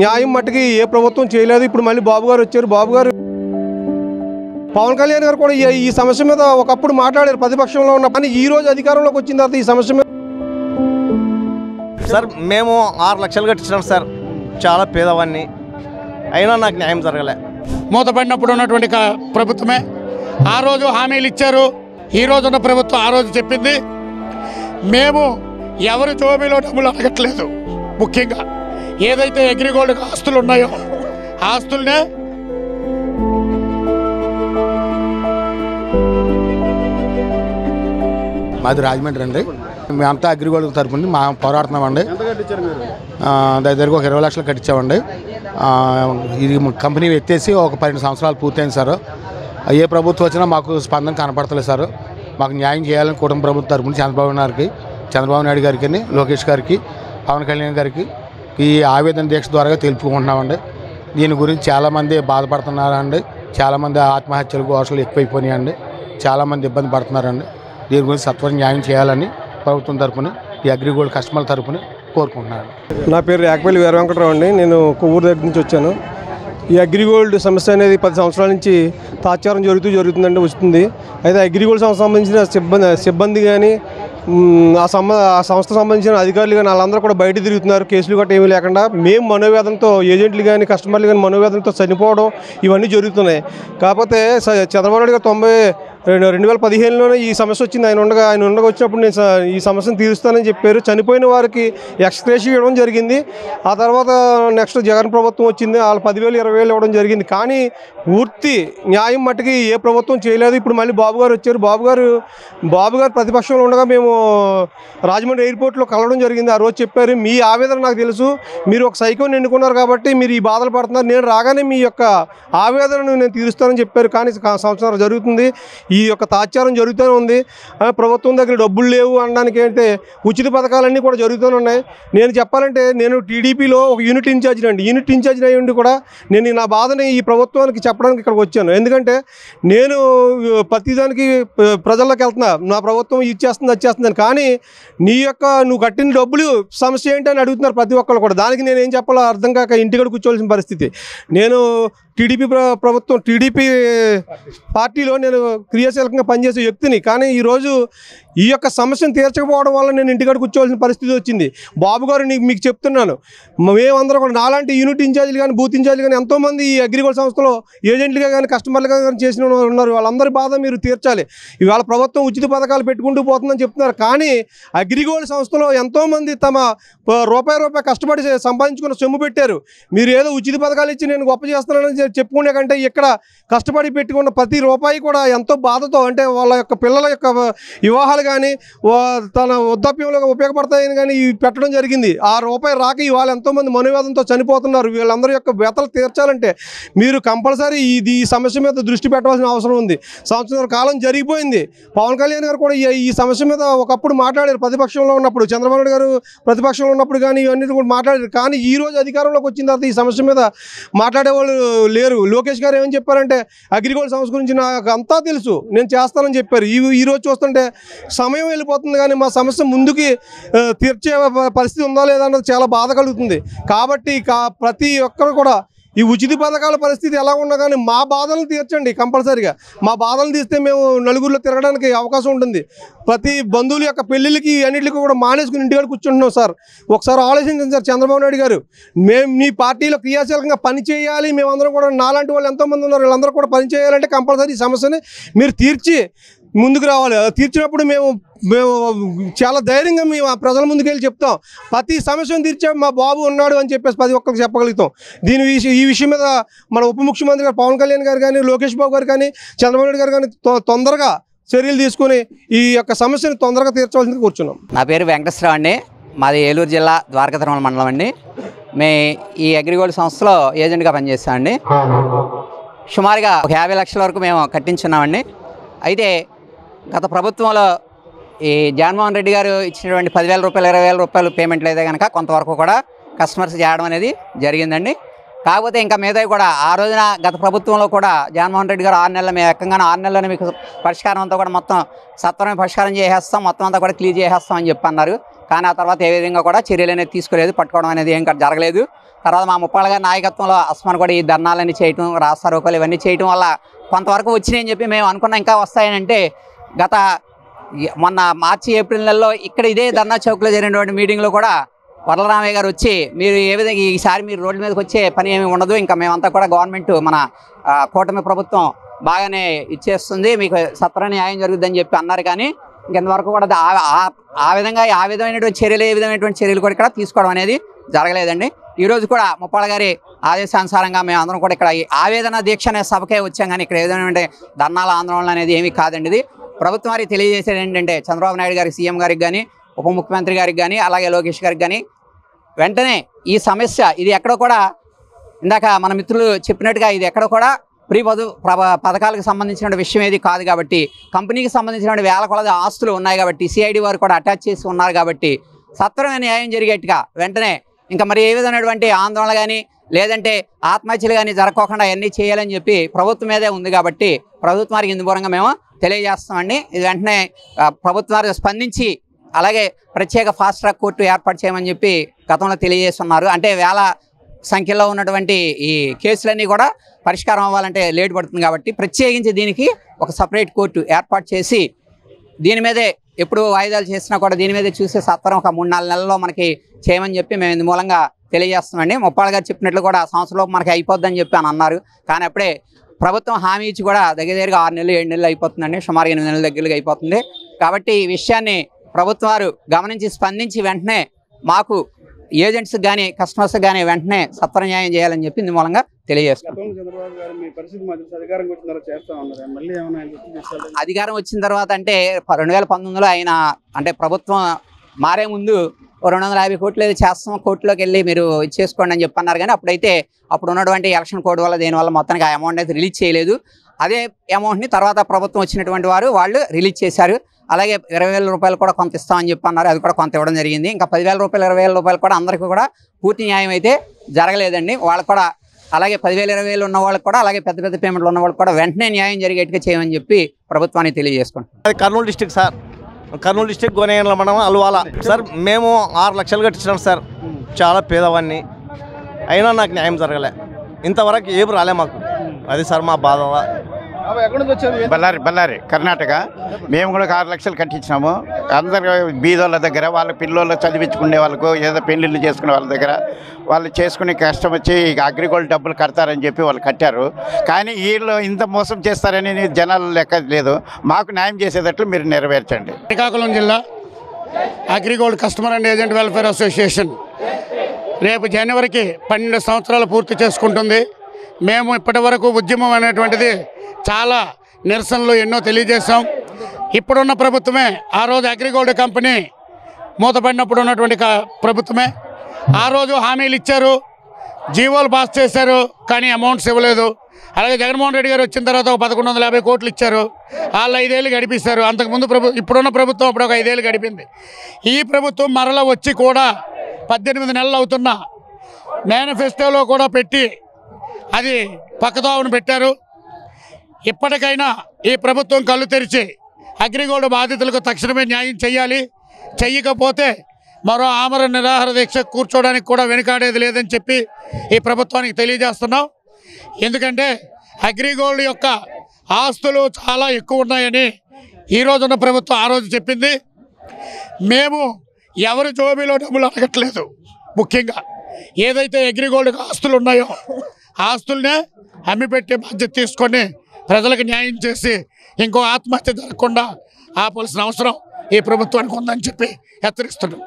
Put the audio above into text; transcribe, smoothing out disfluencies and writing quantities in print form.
న్యాయం మట్టుకి ఏ ప్రభుత్వం చేయలేదు. ఇప్పుడు మళ్ళీ బాబు గారు వచ్చారు. బాబు గారు పవన్ కళ్యాణ్ గారు కూడా ఈ సమస్య మీద ఒకప్పుడు మాట్లాడారు ప్రతిపక్షంలో ఉన్న. కానీ ఈ రోజు అధికారంలోకి వచ్చిన తర్వాత ఈ సమస్య మీద సార్ మేము 6 లక్షలు కట్టించినాం సార్, చాలా పేదవాడిని, అయినా నాకు న్యాయం జరగలే. మూతపడినప్పుడు ఉన్నటువంటి ప్రభుత్వమే ఆ రోజు హామీలు ఇచ్చారు. ఈ రోజు ఉన్న ప్రభుత్వం ఆ రోజు చెప్పింది. మేము ఎవరి జోబీలో డబ్బులు అడగట్లేదు. ముఖ్యంగా ఏదైతే అగ్రిగోల్డ్ ఆస్తులు ఉన్నాయో ఆస్తులనే మాది రాజమండ్రి అండి. మేమంతా అగ్రిగోల్డ్ తరపున మా పోరాడుతున్నామండి. దగ్గరకు ఒక 20 లక్షలు కట్టించామండి. ఇది కంపెనీ ఎత్తేసి ఒక 12 సంవత్సరాలు పూర్తయింది సార్. ఏ ప్రభుత్వం వచ్చినా మాకు స్పందన కనపడతలేదు సార్. మాకు న్యాయం చేయాలని కుటుంబ ప్రభుత్వం తరపున చంద్రబాబు నాయుడు గారికి, లోకేష్ గారికి, పవన్ కళ్యాణ్ గారికి ఈ ఆవేదన దీక్ష ద్వారా తెలుపుకుంటున్నామండి. దీని గురించి చాలామంది బాధపడుతున్నారండి. చాలామంది ఆత్మహత్యలు ఘోషలు ఎక్కువైపోయినాయండి. చాలామంది ఇబ్బంది పడుతున్నారండి. దీని గురించి సత్వర న్యాయం చేయాలని ప్రభుత్వం తరపున ఈ అగ్రిగోల్డ్ కస్టమర్ల తరపున కోరుకుంటున్నాను. నా పేరు యాకపల్లి వీర వెంకటరావు అండి. నేను కొవ్వూరు దగ్గర నుంచి వచ్చాను. ఈ అగ్రిగోల్డ్ సమస్య అనేది 10 సంవత్సరాల నుంచి తాత్సారం జరుగుతుందంటే వస్తుంది. అయితే అగ్రిగోల్డ్ సంబంధించిన సిబ్బంది కానీ ఆ సంస్థ సంబంధించిన అధికారులు కానీ వాళ్ళందరూ కూడా బయట తిరుగుతున్నారు. కేసులు గట్రా ఏమీ లేకుండా మేము మనోవేదంతో ఏజెంట్లు కానీ కస్టమర్లు కానీ మనోవేదంతో చనిపోవడం ఇవన్నీ జరుగుతున్నాయి. కాకపోతే చంద్రబాబు నాయుడు గారు 2015లోనే ఈ సమస్య వచ్చింది. ఆయన ఉండగా వచ్చినప్పుడు నేను ఈ సమస్యను తీరుస్తానని చెప్పారు. చనిపోయిన వారికి ఎక్స్గ్రేషియా ఇవ్వడం జరిగింది. ఆ తర్వాత నెక్స్ట్ జగన్ ప్రభుత్వం వచ్చింది. వాళ్ళు 10,000 20,000 ఇవ్వడం జరిగింది. కానీ పూర్తి న్యాయం మట్టుకి ఏ ప్రభుత్వం చేయలేదు. ఇప్పుడు మళ్ళీ బాబు గారు వచ్చారు. బాబు గారు ప్రతిపక్షంలో ఉండగా మేము రాజమండ్రి ఎయిర్పోర్ట్లో కలవడం జరిగింది. ఆ రోజు చెప్పారు, మీ ఆవేదన నాకు తెలుసు, మీరు ఒక సైకోని ఎన్నుకున్నారు కాబట్టి మీరు ఈ బాధలు పడుతున్నారు, నేను రాగానే మీ యొక్క ఆవేదనను నేను తీరుస్తానని చెప్పారు. కానీ సంవత్సరం జరుగుతుంది, ఈ యొక్క తాత్సారం జరుగుతూనే ఉంది. ప్రభుత్వం దగ్గర డబ్బులు లేవు అనడానికి అయితే ఉచిత పథకాలన్నీ కూడా జరుగుతూనే ఉన్నాయి. నేను చెప్పాలంటే నేను టీడీపీలో ఒక యూనిట్ ఇన్ఛార్జిని అండి. యూనిట్ ఇన్ఛార్జిని అయ్యి ఉండి కూడా నేను నా బాధని ఈ ప్రభుత్వానికి చెప్పడానికి ఇక్కడికి వచ్చాను. ఎందుకంటే నేను ప్రతిదానికి ప్రజల్లోకి వెళ్తున్నా, నా ప్రభుత్వం ఇచ్చేస్తుంది వచ్చేస్తుందని. కానీ నువ్వు కట్టిన డబ్బులు సమస్య ఏంటి అని అడుగుతున్నారు ప్రతి ఒక్కరు కూడా. దానికి నేను ఏం చెప్పాలో అర్థం కాక ఇంటికాడ కూర్చోవలసిన పరిస్థితి. నేను టీడీపీ పార్టీలో నేను క్రియాశీలకంగా పనిచేసే వ్యక్తిని. కానీ ఈరోజు ఈ యొక్క సమస్యను తీర్చకపోవడం వల్ల నేను ఇంటికాడ కూర్చోవలసిన పరిస్థితి వచ్చింది. బాబు గారు మీకు చెప్తున్నాను, మేమందరం కూడా నాలాంటి యూనిట్ ఇన్ఛార్జీలు కానీ బూత్ ఇన్ఛార్జీలు కానీ ఎంతోమంది ఈ అగ్రిగోల్డ్ సంస్థలో ఏజెంట్లుగా కానీ కస్టమర్లుగా కానీ చేసిన ఉన్నారు. వాళ్ళందరి బాధ మీరు తీర్చాలి. ఇవాళ ప్రభుత్వం ఉచిత పథకాలు పెట్టుకుంటూ పోతుందని చెప్తున్నారు. కానీ అగ్రిగోల్డ్ సంస్థలో ఎంతోమంది తమ రూపాయి కష్టపడి సంపాదించుకున్న సొమ్ము పెట్టారు. మీరు ఏదో ఉచిత పథకాలు ఇచ్చి నేను గొప్ప చేస్తున్నానని చెప్పుకునే కంటే ఇక్కడ కష్టపడి పెట్టుకున్న ప్రతి రూపాయి కూడా ఎంతో బాధతో, అంటే వాళ్ళ యొక్క పిల్లల యొక్క వివాహాలు కానీ తన వృద్ధాప్యంలో ఉపయోగపడతాయని కానీ పెట్టడం జరిగింది. ఆ రూపాయి రాక ఇవాళ ఎంతోమంది మనోవేదంతో చనిపోతున్నారు. వీళ్ళందరి యొక్క వేతలు తీర్చాలంటే మీరు కంపల్సరీ ఈ సమస్య మీద దృష్టి పెట్టవలసిన అవసరం ఉంది. సంవత్సరాల కాలం జరిగిపోయింది. పవన్ కళ్యాణ్ గారు కూడా ఈ సమస్య మీద ఒకప్పుడు మాట్లాడారు ప్రతిపక్షంలో ఉన్నప్పుడు. చంద్రబాబు నాయుడు గారు ప్రతిపక్షంలో ఉన్నప్పుడు కానీ ఇవన్నీ కూడా మాట్లాడారు. కానీ ఈ రోజు అధికారంలోకి వచ్చిన తర్వాత ఈ సమస్య మీద మాట్లాడేవాళ్ళు లేరు. లోకేష్ గారు ఏమని చెప్పారంటే అగ్రిగోల్డ్ సంస్థ గురించి నాకు అంతా తెలుసు, నేను చేస్తానని చెప్పారు. ఈరోజు చూస్తుంటే సమయం వెళ్ళిపోతుంది కానీ మా సమస్య ముందుకి తీర్చే పరిస్థితి ఉందా లేదా అన్నది చాలా బాధ కలుగుతుంది. కాబట్టి ప్రతి ఒక్కరు కూడా ఈ ఉచిత పథకాల పరిస్థితి ఎలా ఉన్నా కానీ మా బాధలను తీర్చండి కంపల్సరీగా. మా బాధలను తీస్తే మేము నలుగురిలో తిరగడానికి అవకాశం ఉంటుంది. ప్రతి బంధువుల యొక్క పెళ్ళిళ్ళకి అన్నింటికి కూడా మానేసుకుని ఇంటికాడ కూర్చుంటున్నాం సార్. ఒకసారి ఆలోచించండి సార్ చంద్రబాబు నాయుడు గారు. మేము మీ పార్టీలో క్రియాశీలకంగా పనిచేయాలి, మేమందరం కూడా నాలాంటి వాళ్ళు ఎంతోమంది ఉన్నారు, వీళ్ళందరూ కూడా పనిచేయాలంటే కంపల్సరీ ఈ సమస్యని మీరు తీర్చి ముందుకు రావాలి. తీర్చినప్పుడు మేము చాలా ధైర్యంగా మేము ప్రజల ముందుకెళ్ళి చెప్తాం, ప్రతి సమస్యను తీర్చే మా బాబు ఉన్నాడు అని చెప్పేసి ప్రతి ఒక్కరికి చెప్పగలుగుతాం. ఈ విషయం మీద మన ఉప ముఖ్యమంత్రి గారు పవన్ కళ్యాణ్ గారు కానీ, లోకేష్ బాబు గారు కానీ, చంద్రబాబు నాయుడు గారు కానీ తొందరగా చర్యలు తీసుకుని ఈ యొక్క సమస్యను తొందరగా తీర్చవలసింది కూర్చున్నాం. నా పేరు వెంకటేశ్వరరావు అండి. మాది ఏలూరు జిల్లా ద్వారకా తిరుమల మండలం అండి. ఈ అగ్రిగోల్డ్ సంస్థలో ఏజెంట్గా పనిచేస్తామండి. సుమారుగా ఒక 50 లక్షల వరకు మేము కట్టించున్నామండి. అయితే గత ప్రభుత్వంలో ఈ జగన్మోహన్ రెడ్డి గారు ఇచ్చినటువంటి 10,000 రూపాయలు 20,000 రూపాయలు పేమెంట్లు అయితే కనుక కొంతవరకు కూడా కస్టమర్స్ చేయడం అనేది జరిగిందండి. కాకపోతే ఇంకా మీదవి కూడా ఆ రోజున గత ప్రభుత్వంలో కూడా జగన్మోహన్ రెడ్డి గారు 6 నెలలు మేము ఎక్కంగానే 6 నెలల్లోనే మీకు పరిష్కారం అంతా కూడా మొత్తం సత్వరమే పరిష్కారం చేసేస్తాం, మొత్తం అంతా కూడా క్లియర్ చేసేస్తాం అని చెప్పి అన్నారు. కానీ ఆ తర్వాత ఏ విధంగా కూడా చర్యలు అనేది తీసుకోలేదు, పట్టుకోవడం అనేది ఏం జరగలేదు. తర్వాత మా ముప్పాళ్ళ గారి నాయకత్వంలో అస్మాన్ కూడా ఈ ధర్నాలన్నీ చేయటం, రాస్తా రోకోలు ఇవన్నీ చేయటం వల్ల కొంతవరకు వచ్చినాయని చెప్పి మేము అనుకున్నాం. ఇంకా వస్తాయనంటే మొన్న మార్చి ఏప్రిల్ నెలలో ఇక్కడ ఇదే ధర్నా చౌక్లో జరిగినటువంటి మీటింగ్లో కూడా వరలరామయ్య గారు వచ్చి మీరు ఏ విధంగా ఈసారి మీరు రోడ్ల మీదకి వచ్చే పని ఏమి ఉండదు, ఇంకా మేమంతా కూడా గవర్నమెంట్ మన కూటమి ప్రభుత్వం బాగానే ఇచ్చేస్తుంది, మీకు సత్వర న్యాయం జరుగుతుందని చెప్పి అన్నారు. కానీ ఇంకెంతవరకు కూడా ఆ విధమైనటువంటి చర్యలు ఏ విధమైనటువంటి చర్యలు కూడా ఇక్కడ తీసుకోవడం అనేది జరగలేదండి. ఈరోజు కూడా ముప్పాళ్ళ గారి ఆదేశానుసారంగా మేము అందరం కూడా ఇక్కడ ఆవేదన దీక్ష అనే సభకే వచ్చాం. కానీ ఇక్కడ ఏ విధమైన ధర్నాల ఆందోళన అనేది ఏమీ కాదండి. ఇది ప్రభుత్వం వారికి తెలియజేసేది ఏంటంటే చంద్రబాబు నాయుడు గారికి, సీఎం గారికి కానీ, ఉప ముఖ్యమంత్రి గారికి కానీ, అలాగే లోకేష్ గారికి కానీ వెంటనే ఈ సమస్య ఇది ఎక్కడో కూడా ఇందాక మన మిత్రులు చెప్పినట్టుగా ఇది ఎక్కడో కూడా పథకాలకు సంబంధించిన విషయం ఏది కాదు కాబట్టి, కంపెనీకి సంబంధించిన వేల కొలది ఆస్తులు ఉన్నాయి కాబట్టి, సిఐడి వారు కూడా అటాచ్ చేసి ఉన్నారు కాబట్టి సత్వరమైన న్యాయం జరిగేట్టుగా వెంటనే ఇంకా మరి ఏ విధమైనటువంటి ఆందోళన కానీ లేదంటే ఆత్మహత్యలు కానీ జరగకుండా అవన్నీ చేయాలని చెప్పి ప్రభుత్వం మీదే ఉంది కాబట్టి ప్రభుత్వం వారికి ఇందుమూలంగా మేము తెలియజేస్తామండి. ఇది వెంటనే ప్రభుత్వం వారు స్పందించి అలాగే ప్రత్యేక ఫాస్ట్ ట్రాక్ కోర్టు ఏర్పాటు చేయమని చెప్పి గతంలో తెలియజేస్తున్నారు. అంటే వేల సంఖ్యలో ఉన్నటువంటి ఈ కేసులన్నీ కూడా పరిష్కారం అవ్వాలంటే లేట్ పడుతుంది కాబట్టి ప్రత్యేకించి దీనికి ఒక సపరేట్ కోర్టు ఏర్పాటు చేసి దీని మీదే ఎప్పుడు వాయిదాలు చేసినా కూడా దీని మీదే చూసే సత్వరం ఒక 3-4 నెలల్లో మనకి చేయమని చెప్పి మేము ఇందు మూలంగా తెలియజేస్తామండి. ముప్పాళ్ళ గారు చెప్పినట్లు కూడా సంవత్సరంలోపు మనకి అయిపోద్దని చెప్పి అని అన్నారు. కానీ అప్పుడే ప్రభుత్వం హామీ ఇచ్చి కూడా దగ్గరగా 6 నెలలు 7 నెలలు అయిపోతుందండి, సుమారు 8 నెలల దగ్గరగా అయిపోతుంది. కాబట్టి ఈ విషయాన్ని ప్రభుత్వం వారు గమనించి స్పందించి వెంటనే మాకు ఏజెంట్స్కి కానీ కస్టమర్స్కి కానీ వెంటనే సత్వర న్యాయం చేయాలని చెప్పి ఇందు మూలంగా తెలియజేస్తాం. అధికారం వచ్చిన తర్వాత అంటే 2019లో ఆయన అంటే ప్రభుత్వం మారే ముందు 250 కోట్లు ఏదో చేస్తాం, కోర్టులోకి వెళ్ళి మీరు ఇచ్చేసుకోండి అని చెప్పి అన్నారు. కానీ అప్పుడు ఉన్నటువంటి ఎలక్షన్ కోడ్ వల్ల దేనివల్ల మొత్తానికి ఆ అమౌంట్ అయితే రిలీజ్ చేయలేదు. అదే అమౌంట్ని తర్వాత ప్రభుత్వం వచ్చినటువంటి వాళ్ళు రిలీజ్ చేశారు. అలాగే 20,000 రూపాయలు కూడా కొంత ఇస్తామని చెప్పి అన్నారు, అది కూడా కొంత ఇవ్వడం జరిగింది. ఇంకా 10,000 రూపాయలు 20,000 రూపాయలు కూడా అందరికీ కూడా పూర్తి న్యాయం అయితే జరగలేదండి. వాళ్ళకు కూడా అలాగే 10,000 20,000 ఉన్న వాళ్ళకి కూడా అలాగే పెద్ద పెద్ద పేమెంట్లు ఉన్న వాళ్ళకి కూడా వెంటనే న్యాయం జరిగేట్టుగా చేయమని చెప్పి ప్రభుత్వానికి తెలియజేసుకుంటాం. అది Kurnool district sir, Kurnool district Gonegandla మండలం అల్వాల సార్. మేము 6 లక్షలు కట్టించినాం సార్, చాలా పేదవాడిని, అయినా నాకు న్యాయం జరగలే, ఇంతవరకు ఏం రాలే మాకు. అది సార్ మా బాధ. బళ్ళారి కర్ణాటక. మేము కూడా 6 లక్షలు కట్టించినాము. అందరు బీదోళ్ళ దగ్గర వాళ్ళ పిల్లలు చదివించుకునే వాళ్ళకు ఏదో పెళ్ళిళ్ళు చేసుకునే వాళ్ళ దగ్గర వాళ్ళు చేసుకునే కష్టం వచ్చి అగ్రిగోల్డ్ డబ్బులు కడతారని చెప్పి వాళ్ళు కట్టారు. కానీ వీళ్ళు ఇంత మోసం చేస్తారని జనాలు లెక్క లేదు. మాకు న్యాయం చేసేటట్లు మీరు నెరవేర్చండి. శ్రీకాకుళం జిల్లా AgriGold customer and agent welfare association రేపు జనవరికి 12 సంవత్సరాలు పూర్తి చేసుకుంటుంది. మేము ఇప్పటి వరకు ఉద్యమం అనేటువంటిది చాలా నిరసనలు ఎన్నో తెలియజేశాం. ఇప్పుడున్న ప్రభుత్వమే ఆ రోజు అగ్రిగోల్డ్ కంపెనీ మూతపడినప్పుడు ఉన్నటువంటి ప్రభుత్వమే ఆ రోజు హామీలు ఇచ్చారు, జీవోలు పాస్ చేశారు, కానీ అమౌంట్స్ ఇవ్వలేదు. అలాగే జగన్మోహన్ రెడ్డి గారు వచ్చిన తర్వాత 1150 కోట్లు ఇచ్చారు, వాళ్ళు 5 ఏళ్ళు గడిపిస్తారు. అంతకుముందు ఇప్పుడున్న ప్రభుత్వం అప్పుడు ఒక 5 ఏళ్ళు గడిపింది. ఈ ప్రభుత్వం మరలా వచ్చి కూడా 18 నెలలు అవుతున్న మేనిఫెస్టోలో కూడా పెట్టి అది పక్కదోవను పెట్టారు. ఇప్పటికైనా ఈ ప్రభుత్వం కళ్ళు తెరిచి అగ్రిగోల్డ్ బాధితులకు తక్షణమే న్యాయం చేయాలి. చెయ్యకపోతే మరో ఆమరణ నిరాహార దీక్ష కూర్చోవడానికి కూడా వెనుకాడేది లేదని చెప్పి ఈ ప్రభుత్వానికి తెలియజేస్తున్నాం. ఎందుకంటే అగ్రిగోల్డ్ యొక్క ఆస్తులు చాలా ఎక్కువ ఉన్నాయని ఈరోజున్న ప్రభుత్వం ఆ రోజు చెప్పింది. మేము ఎవరి జోబీలో డబ్బులు అడగట్లేదు. ముఖ్యంగా ఏదైతే అగ్రిగోల్డ్ ఆస్తులు ఉన్నాయో ఆస్తులనే అమ్మిపెట్టే బాధ్యత తీసుకొని ప్రజలకు న్యాయం చేసి ఇంకో ఆత్మహత్య జరగకుండా ఆపాల్సిన అవసరం ఈ ప్రభుత్వానికి ఉందని చెప్పి హెచ్చరిస్తున్నాం.